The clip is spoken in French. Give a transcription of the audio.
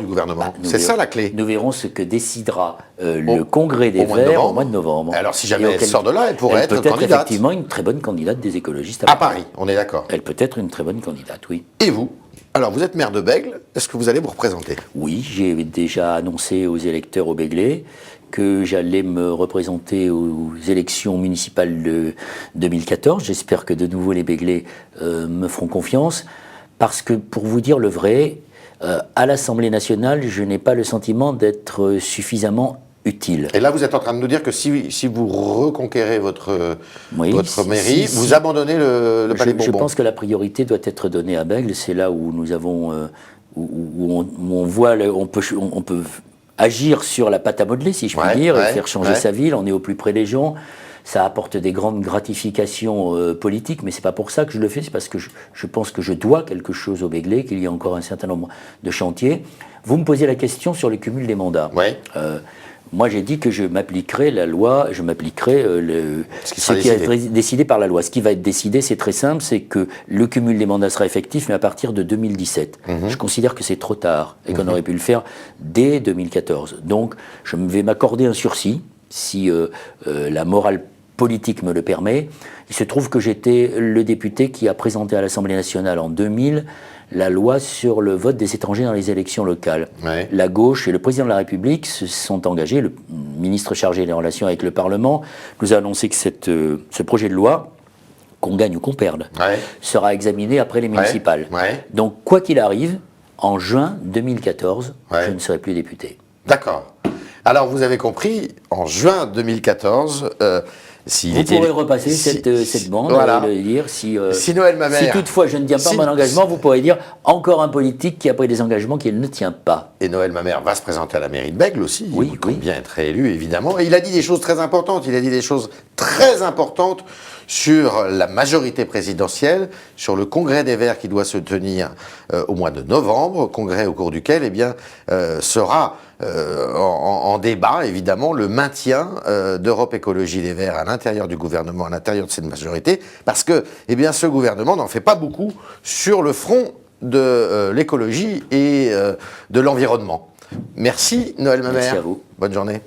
du gouvernement. C'est ça la clé. Nous verrons ce que décidera le Congrès des Verts au mois de novembre. Alors si jamais elle sort de là, elle pourrait être candidate. Effectivement une très bonne candidate des écologistes à Paris. On est d'accord. Elle peut être une très bonne candidate, oui. Et vous? Alors vous êtes maire de Bègles, est-ce que vous allez vous représenter? Oui, j'ai déjà annoncé aux électeurs au Béglé que j'allais me représenter aux élections municipales de 2014. J'espère que de nouveau les Béglés me feront confiance, parce que pour vous dire le vrai, à l'Assemblée nationale, je n'ai pas le sentiment d'être suffisamment utile. Et là, vous êtes en train de nous dire que si vous reconquérez votre mairie, vous abandonnez le Palais Bourbon. Je pense que la priorité doit être donnée à Bègles. C'est là où nous avons, où on voit, on peut agir sur la pâte à modeler, si je puis dire, et faire changer sa ville. On est au plus près des gens. Ça apporte des grandes gratifications politiques, mais c'est pas pour ça que je le fais. C'est parce que je pense que je dois quelque chose au Béglé, qu'il y a encore un certain nombre de chantiers. Vous me posiez la question sur le cumul des mandats. Moi, j'ai dit que je m'appliquerai la loi, ce qui a été décidé par la loi. Ce qui va être décidé, c'est très simple, c'est que le cumul des mandats sera effectif, mais à partir de 2017. Je considère que c'est trop tard et qu'on aurait pu le faire dès 2014. Donc, je vais m'accorder un sursis, si la morale politique me le permet. Il se trouve que j'étais le député qui a présenté à l'Assemblée nationale en 2000 la loi sur le vote des étrangers dans les élections locales. La gauche et le président de la République se sont engagés, le ministre chargé des relations avec le Parlement nous a annoncé que ce projet de loi, qu'on gagne ou qu'on perde, sera examiné après les municipales. Donc, quoi qu'il arrive, en juin 2014, je ne serai plus député. D'accord. Alors, vous avez compris, en juin 2014... vous pourrez repasser cette bande et le dire si Noël Mamère, si toutefois je ne tiens pas mon engagement, vous pourrez dire encore un politique qui a pris des engagements qu'il ne tient pas. Et Noël Mamère va se présenter à la mairie de Bègles aussi. Il compte bien être réélu, évidemment. Et il a dit des choses très importantes. Il a dit des choses très importantes sur la majorité présidentielle, sur le congrès des Verts qui doit se tenir au mois de novembre, congrès au cours duquel sera en débat, évidemment, le maintien d'Europe Écologie Les Verts à l'intérieur du gouvernement, à l'intérieur de cette majorité, parce que ce gouvernement n'en fait pas beaucoup sur le front de l'écologie et de l'environnement. Merci Noël Mamère. Merci à vous. Bonne journée.